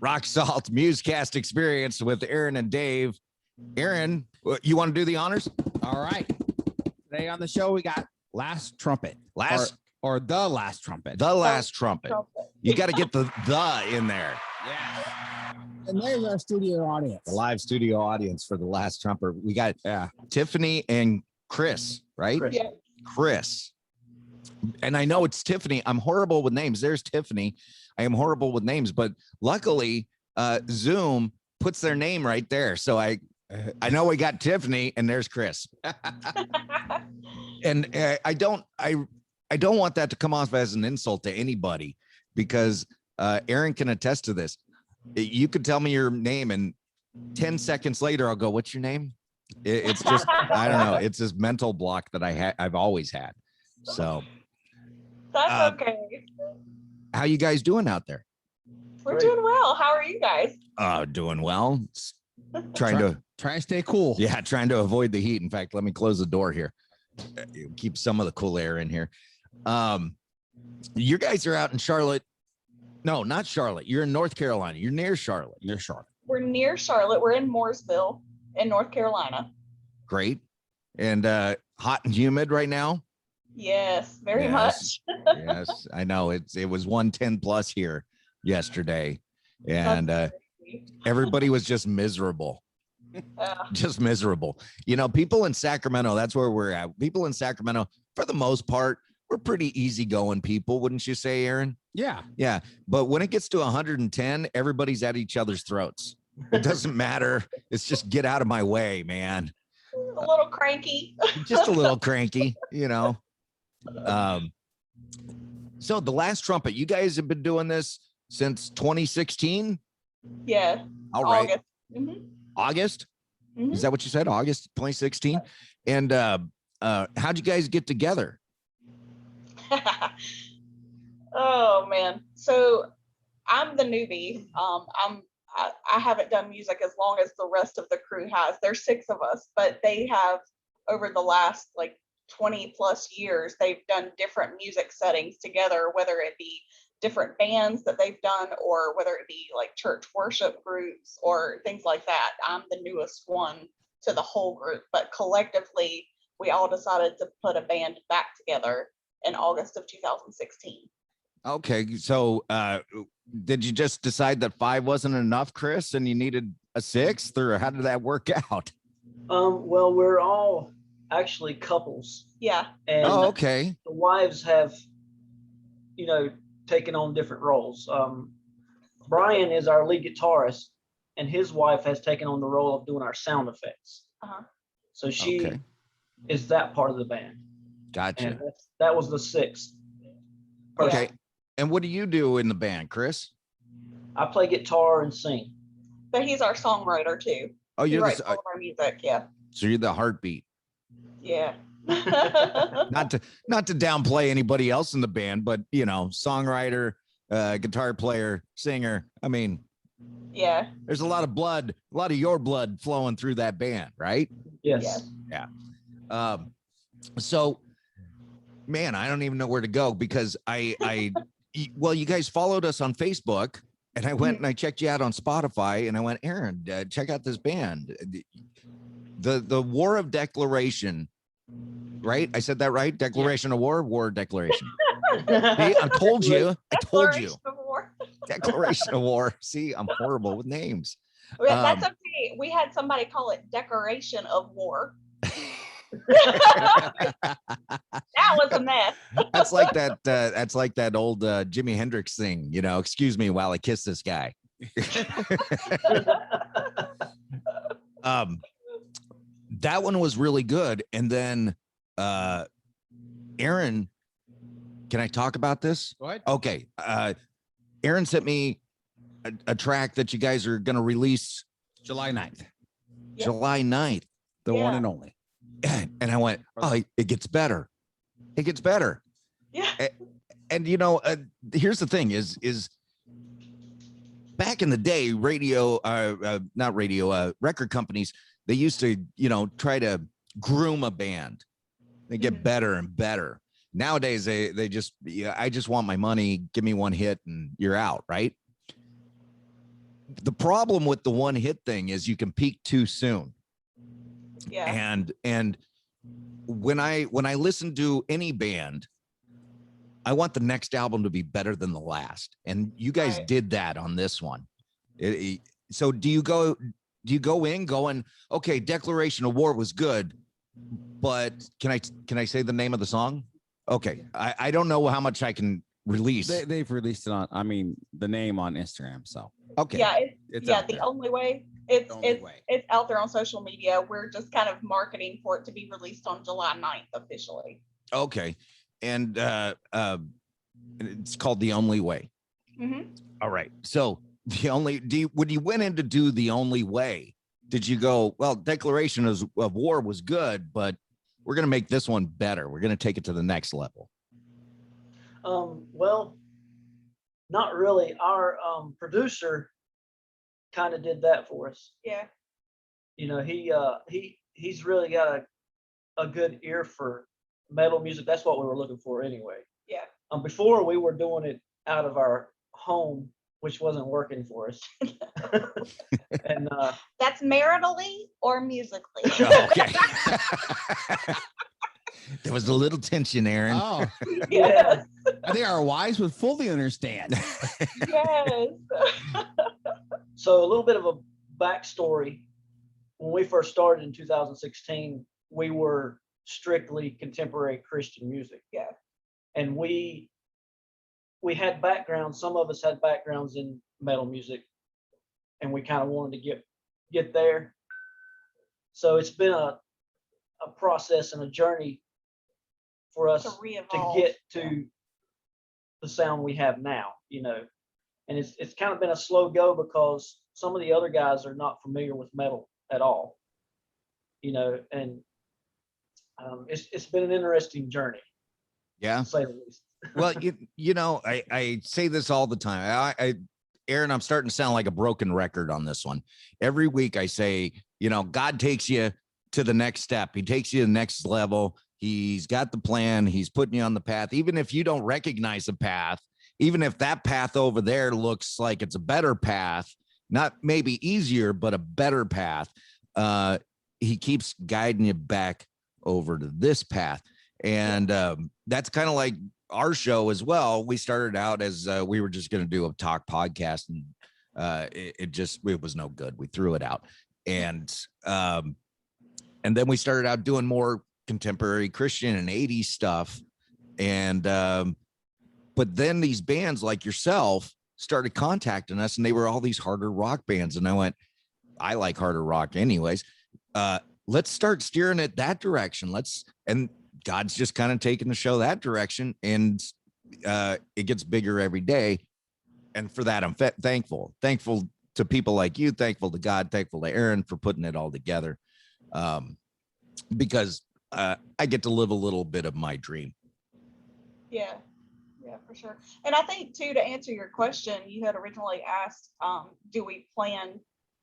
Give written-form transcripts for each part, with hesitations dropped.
Rock Salt Musecast Experience with Aaron and Dave. Aaron, you want to do the honors? All right. Today on the show, we got lasTrumpeT. Or the lasTrumpeT. The lasTrumpeT. You got to get the in there. Yeah. And there's our studio audience. The live studio audience for the lasTrumpeT. We got Tiffany and Chris, right? Yeah. Chris. And I know it's Tiffany. I'm horrible with names. There's Tiffany. I am horrible with names, but luckily Zoom puts their name right there. So I know we got Tiffany and there's Chris. And I don't want that to come off as an insult to anybody, because Aaron can attest to this. You could tell me your name and 10 seconds later I'll go, what's your name? It's just, I don't know. It's this mental block that I've always had. So that's okay. How you guys doing out there? We're doing well. How are you guys? Doing well. Trying to stay cool. Yeah, trying to avoid the heat. In fact, let me close the door here. Keep some of the cool air in here. You guys are out in Charlotte. No, not Charlotte. You're in North Carolina. You're near Charlotte. Near Charlotte. We're near Charlotte. We're in Mooresville in North Carolina. Great. And hot and humid right now? Yes, very much. Yes, I know. It was 110 plus here yesterday. And everybody was just miserable. Just miserable. You know, people in Sacramento, that's where we're at. People in Sacramento, for the most part, we're pretty easygoing people, wouldn't you say, Aaron? Yeah. Yeah. But when it gets to 110, everybody's at each other's throats. It doesn't matter. It's just get out of my way, man. A little cranky. Just a little cranky, you know. So the lasTrumpeT, you guys have been doing this since 2016? Yeah. All right. August. Mm-hmm. August? Mm-hmm. Is that what you said? August 2016? And how'd you guys get together? Oh man. So I'm the newbie. I haven't done music as long as the rest of the crew has. There's 6 of us, but they have, over the last like 20 plus years, they've done different music settings together, whether it be different bands that they've done or whether it be like church worship groups or things like that. I'm the newest one to the whole group, but collectively we all decided to put a band back together in August of 2016. Okay, so did you just decide that 5 wasn't enough, Chris, and you needed a 6th, or how did that work out? Well, we're all actually couples. Yeah. And okay. The wives have, taken on different roles. Brian is our lead guitarist, and his wife has taken on the role of doing our sound effects. Uh-huh. So she is that part of the band. Gotcha. And that was the 6th. Okay. Yeah. And what do you do in the band, Chris? I play guitar and sing. But he's our songwriter too. Oh, He you're writes all of our music. Yeah. So you're the heartbeat. Yeah. Not to downplay anybody else in the band, but songwriter, guitar player, singer. I mean, yeah. There's a lot of your blood flowing through that band, right? Yes. Yeah. So, man, I don't even know where to go, because well, you guys followed us on Facebook, and I went and I checked you out on Spotify, and I went, Aaron, check out this band. The War of Declaration, right? I said that right? Declaration of War Declaration. See, I told you. Declaration of War. See, I'm horrible with names. That's okay. We had somebody call it Decoration of War. That was a mess. That's like that. That's like that old Jimi Hendrix thing. Excuse me while I kiss this guy. That one was really good. And then, Aaron, can I talk about this? Go ahead. Okay. Aaron sent me a track that you guys are going to release July 9th. Yep. July 9th. The one and only. And I went, oh, it gets better. It gets better. Yeah. And here's the thing is back in the day, record companies, they used to, try to groom a band. They get better and better. Nowadays, they just, I just want my money. Give me one hit and you're out. Right. the problem with the one hit thing is you can peak too soon. Yeah. And when I listen to any band, I want the next album to be better than the last. And you guys did that on this one. So do you go in going, okay, Declaration of War was good, but can I say the name of the song? Okay. I don't know how much I can release. They've released it on, I mean, the name on Instagram. So okay. Yeah, it's the only way. It's out there on social media. We're just kind of marketing for it to be released on July 9th officially. Okay. And it's called The Only Way. Mm-hmm. All right. So when you went in to do The Only Way, did you go, well, Declaration of War was good, but we're going to make this one better. We're going to take it to the next level. Well, not really. Our producer kind of did that for us. Yeah. You know, he's really got a good ear for metal music. That's what we were looking for anyway. Yeah. Before we were doing it out of our home, which wasn't working for us. And that's maritally or musically. Okay. There was a little tension, Aaron. Oh, Yes. I think our wives would fully understand. Yes. So a little bit of a backstory. When we first started in 2016, we were strictly contemporary Christian music. Yeah. And we had backgrounds. Some of us had backgrounds in metal music, and we kind of wanted to get there. So it's been a process and a journey for us to get to the sound we have now, you know. And it's kind of been a slow go because some of the other guys are not familiar with metal at all, you know, and it's been an interesting journey. Yeah. To say the least. Well, you know, I say this all the time. Aaron, I'm starting to sound like a broken record on this one. Every week I say, you know, God takes you to the next step. He takes you to the next level. He's got the plan. He's putting you on the path. Even if you don't recognize the path, even if that path over there looks like it's a better path, not maybe easier, but a better path, he keeps guiding you back over to this path. And that's kind of like our show as well. We started out as we were just going to do a talk podcast, and it was no good. We threw it out. And then we started out doing more contemporary Christian and 80s stuff. And but then these bands like yourself started contacting us, and they were all these harder rock bands. And I went, I like harder rock anyways. Let's start steering it that direction. And God's just kind of taking the show that direction, and it gets bigger every day. And for that, I'm thankful to people like you, thankful to God, thankful to Aaron for putting it all together. Because I get to live a little bit of my dream. Yeah, for sure. And I think too, to answer your question, you had originally asked, do we plan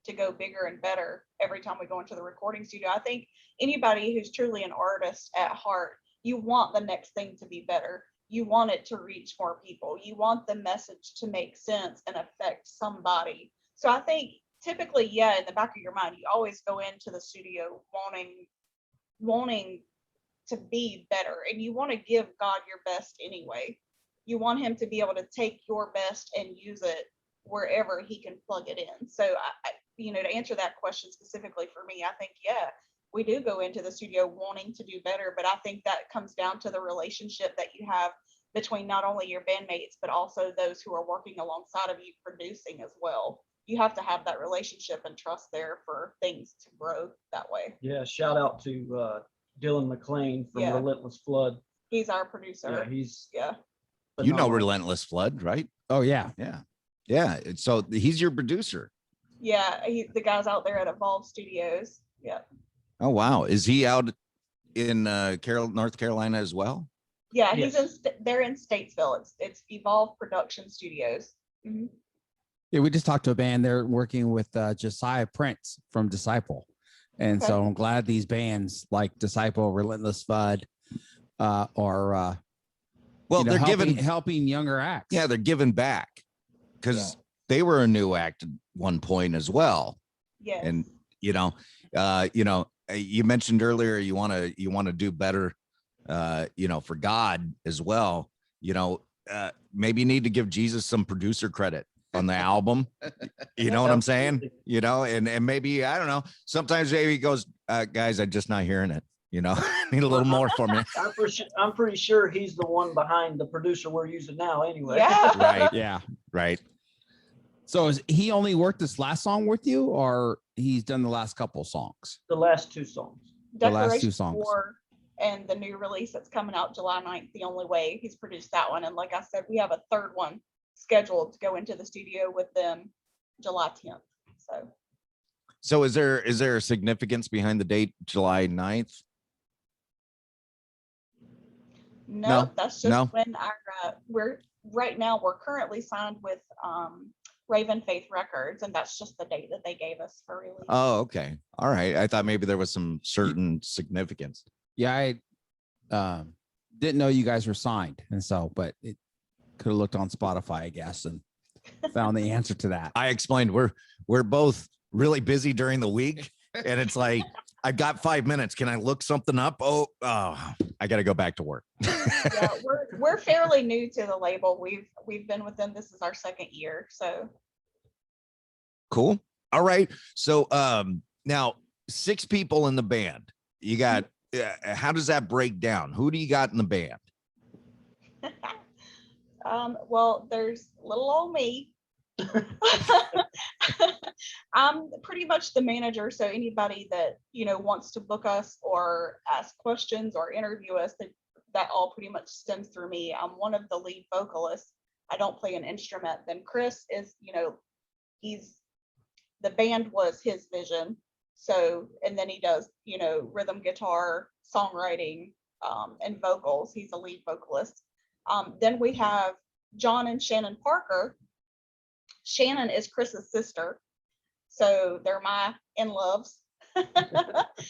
to go bigger and better every time we go into the recording studio? I think anybody who's truly an artist at heart, you want the next thing to be better. You want it to reach more people. You want the message to make sense and affect somebody. So I think typically, yeah, in the back of your mind, you always go into the studio wanting to be better, and you want to give God your best anyway. You want him to be able to take your best and use it wherever he can plug it in. So to answer that question specifically for me, I think, yeah, we do go into the studio wanting to do better, but I think that comes down to the relationship that you have between not only your bandmates, but also those who are working alongside of you producing as well. You have to have that relationship and trust there for things to grow that way. Yeah, shout out to Dylan McLean from Relentless Flood. He's our producer. Yeah, You know Relentless Flood, right? Oh, yeah. Yeah. So he's your producer. Yeah, the guy's out there at Evolve Studios. Yeah. Oh, wow. Is he out in North Carolina as well? Yeah, he's they're in Statesville. It's Evolve Production Studios. Mm-hmm. Yeah, we just talked to a band. They're working with Josiah Prince from Disciple. And so I'm glad these bands like Disciple, Relentless Flood are they're helping younger acts. Yeah, they're giving back because they were a new act one point as well. Yes. And you mentioned earlier you want to do better, for God as well. Maybe you need to give Jesus some producer credit on the album. You know what I'm saying? And maybe, I don't know, sometimes maybe he goes, guys, I'm just not hearing it. I need a little more for me. I'm pretty sure he's the one behind the producer we're using now anyway. Yeah. Right. Yeah. Right. So is he only worked this last song with you, or he's done the last couple songs? The last two songs. The last two Declaration songs. War and the new release that's coming out July 9th, The Only Way. He's produced that one. And like I said, we have a third one scheduled to go into the studio with them July 10th. So is there a significance behind the date July 9th? No, that's just no. when we're currently signed with Raven Faith Records, and that's just the date that they gave us for release. Oh, okay. All right. I thought maybe there was some certain significance. Yeah, I didn't know you guys were signed, and so, but it could have looked on Spotify, I guess, and found the answer to that. I explained we're both really busy during the week, and it's like, I've got 5 minutes. Can I look something up? Oh, I got to go back to work. Yeah, we're fairly new to the label. We've been with them. This is our second year, so Cool. All right. So now 6 people in the band. You got how does that break down? Who do you got in the band? well, there's little old me. I'm pretty much the manager, so anybody that wants to book us or ask questions or interview us, that all pretty much stems through me. I'm one of the lead vocalists. I don't play an instrument. Then Chris is, the band was his vision. So, and then he does, rhythm guitar, songwriting, and vocals. He's a lead vocalist. Then we have John and Shannon Parker. Shannon is Chris's sister. So they're my in-loves.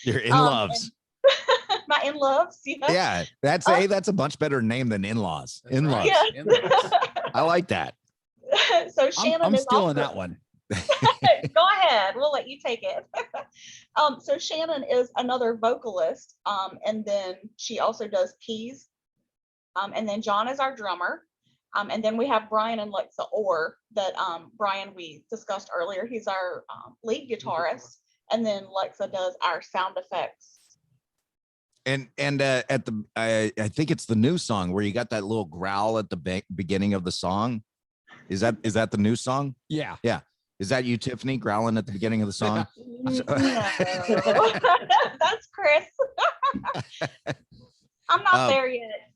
Your in-loves. My in-loves, Yeah, that's a much better name than in-laws. In-laws. Yeah. In-laws. I like that. So Shannon I'm is stealing also, that one. Go ahead, we'll let you take it. So Shannon is another vocalist, and then she also does keys. And then John is our drummer. And then we have Brian and Lexa Orr that Brian we discussed earlier. He's our lead guitarist, and then Lexa does our sound effects. And at the I think it's the new song where you got that little growl at the beginning of the song. Is that the new song? Yeah. Yeah. Is that you, Tiffany, growling at the beginning of the song? No. That's Chris. I'm not there yet.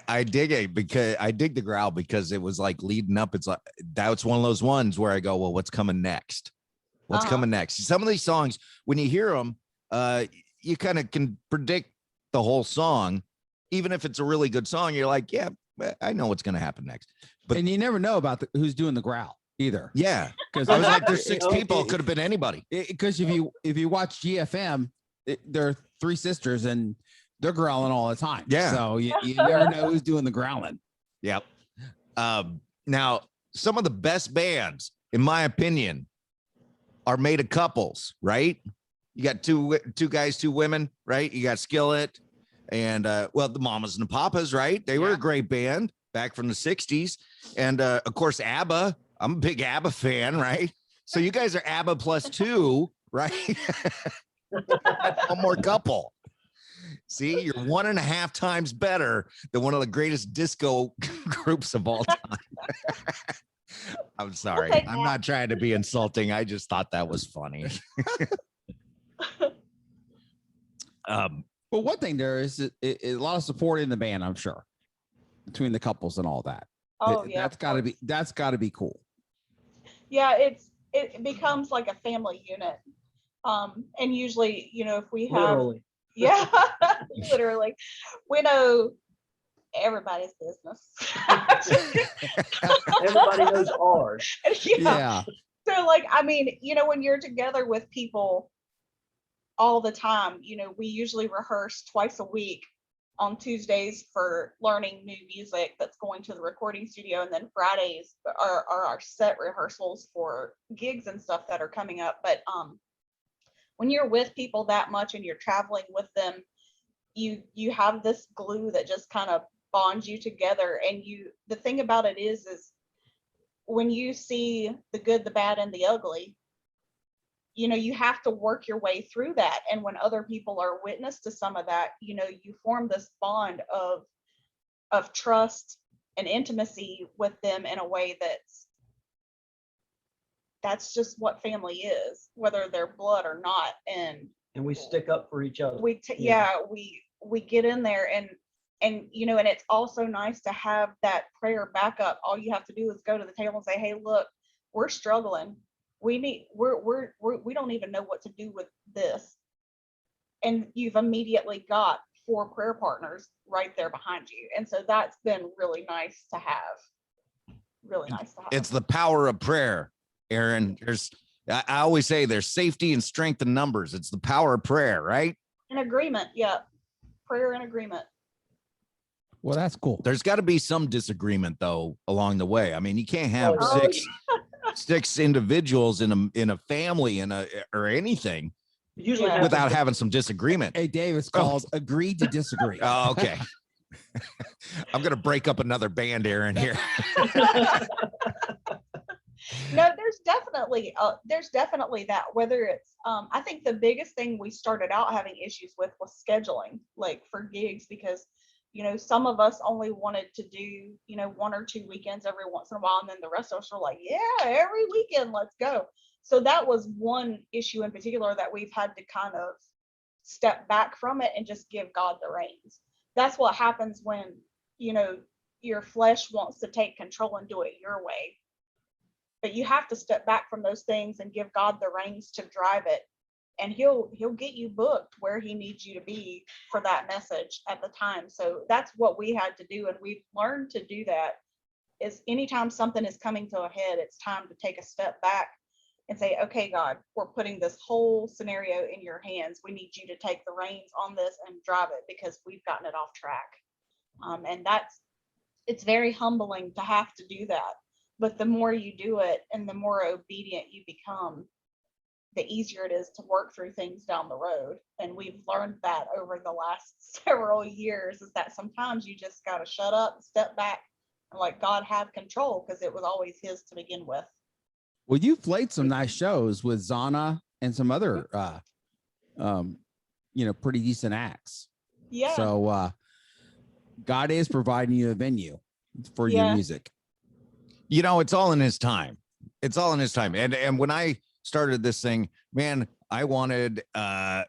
I dig it because I dig the growl because it was like leading up. It's like that's one of those ones where I go, well, what's coming next? What's coming next? Some of these songs, when you hear them, you kind of can predict the whole song, even if it's a really good song. You're like, yeah, I know what's going to happen next. But And you never know about who's doing the growl either. yeah, Because I was like, there's 6 people. It could have been anybody. Because if you watch GFM, there are 3 sisters and they're growling all the time. Yeah. So you never know who's doing the growling. Yep. Now, some of the best bands, in my opinion, are made of couples, right? You got two guys, 2 women, right? You got Skillet and well, the Mamas and the Papas, right? They were a great band back from the 60s. And of course, ABBA. I'm a big ABBA fan, right? So you guys are ABBA plus 2, right? One more couple. See, you're 1.5 times better than one of the greatest disco groups of all time. I'm sorry. I'm not trying to be insulting. I just thought that was funny. But one thing there is a lot of support in the band, I'm sure, between the couples and all that. Oh yeah, that's gotta be cool. Yeah, it becomes like a family unit. And usually, if we have Literally. yeah, literally, we know everybody's business. Everybody knows ours. Yeah. So like, I mean, when you're together with people all the time, we usually rehearse twice a week on Tuesdays for learning new music that's going to the recording studio, and then Fridays are our set rehearsals for gigs and stuff that are coming up. But when you're with people that much and you're traveling with them, you have this glue that just kind of bonds you together. And the thing about it is when you see the good, the bad, and the ugly, you have to work your way through that. And when other people are witness to some of that, you form this bond of trust and intimacy with them in a way that's just what family is, whether they're blood or not. And we stick up for each other. we get in there, and and it's also nice to have that prayer backup. All you have to do is go to the table and say, hey, look, we're struggling. We don't even know what to do with this. And you've immediately got 4 prayer partners right there behind you. And so that's been really nice to have. Really nice to have. It's the power of prayer, Aaron. I always say there's safety and strength in numbers. It's the power of prayer, right? In agreement. Yeah. Prayer and agreement. Well, that's cool. There's got to be some disagreement though along the way. I mean, you can't have Oh, six individuals in a family or anything Usually Yeah. without having some disagreement. Hey, Dave, it's called Agree to Disagree. Oh, okay. I'm gonna break up another band, Aaron, here. No, there's definitely that, whether it's I think the biggest thing we started out having issues with was scheduling, like for gigs, because some of us only wanted to do 1 or 2 weekends every once in a while, and then the rest of us were like, yeah, every weekend, let's go. So that was one issue in particular that we've had to kind of step back from it and just give God the reins. That's what happens when your flesh wants to take control and do it your way. But you have to step back from those things and give God the reins to drive it, and he'll get you booked where he needs you to be for that message at the time. So that's what we had to do, and we've learned to do that. Is anytime something is coming to a head, it's time to take a step back and say, okay, God, we're putting this whole scenario in your hands. We need you to take the reins on this and drive it, because we've gotten it off track. And it's very humbling to have to do that. But the more you do it and the more obedient you become, the easier it is to work through things down the road. And we've learned that over the last several years, is that sometimes you just got to shut up, step back, and let God have control, because it was always his to begin with. Well, you've played some nice shows with Zana and some other, pretty decent acts. Yeah. So God is providing you a venue for your music. It's all in his time. It's all in his time. And when I started this thing, man, I wanted, I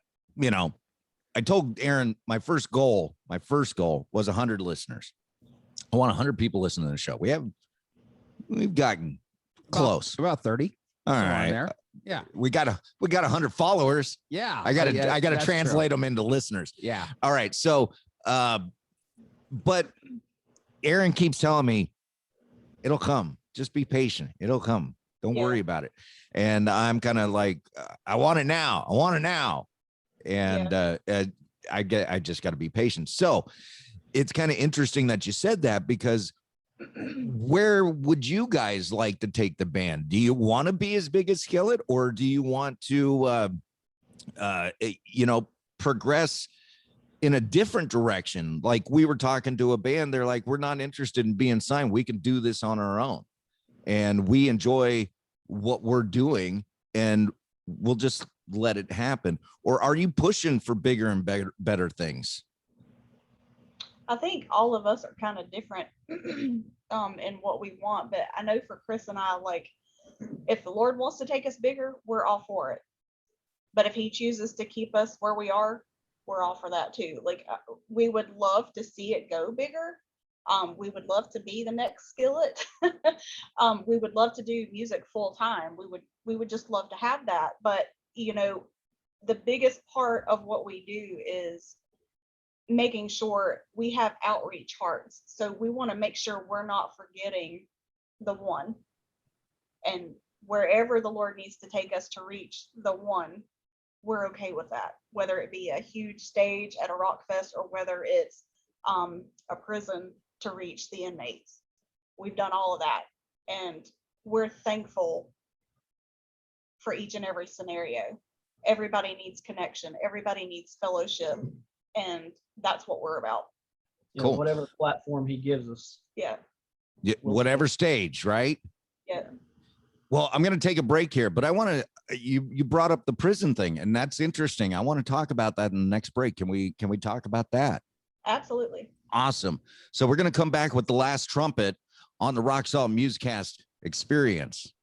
told Aaron, my first goal was 100 listeners. I want 100 people listening to the show. We've gotten close. About 30. All right. There. Yeah. We got 100 followers. Yeah. I got to translate them into listeners. Yeah. All right. So, but Aaron keeps telling me it'll come. Just be patient. It'll come. Don't worry about it. And I'm kind of like, I want it now. I want it now. And I just got to be patient. So it's kind of interesting that you said that, because where would you guys like to take the band? Do you want to be as big as Skillet, or do you want to, progress in a different direction? Like, we were talking to a band, they're like, we're not interested in being signed. We can do this on our own, and we enjoy what we're doing, and we'll just let it happen. Or are you pushing for bigger and better things? I think all of us are kind of different in what we want, but I know for Chris and I, like, if the Lord wants to take us bigger, we're all for it. But if he chooses to keep us where we are, we're all for that too. Like, we would love to see it go bigger. We would love to be the next Skillet. We would love to do music full time. We would just love to have that. But the biggest part of what we do is making sure we have outreach hearts. So we want to make sure we're not forgetting the one, and wherever the Lord needs to take us to reach the one, we're okay with that, whether it be a huge stage at a rock fest, or whether it's a prison to reach the inmates. We've done all of that, and we're thankful for each and every scenario. Everybody needs connection. Everybody needs fellowship, and that's what we're about. You know, Cool. whatever platform he gives us. Yeah. Yeah, whatever stage, right? Yeah. Well, I'm going to take a break here, but I want to. You brought up the prison thing, and that's interesting. I want to talk about that in the next break. Can we talk about that? Absolutely. Awesome. So we're going to come back with the last trumpet on the Rock Salt Musecast experience.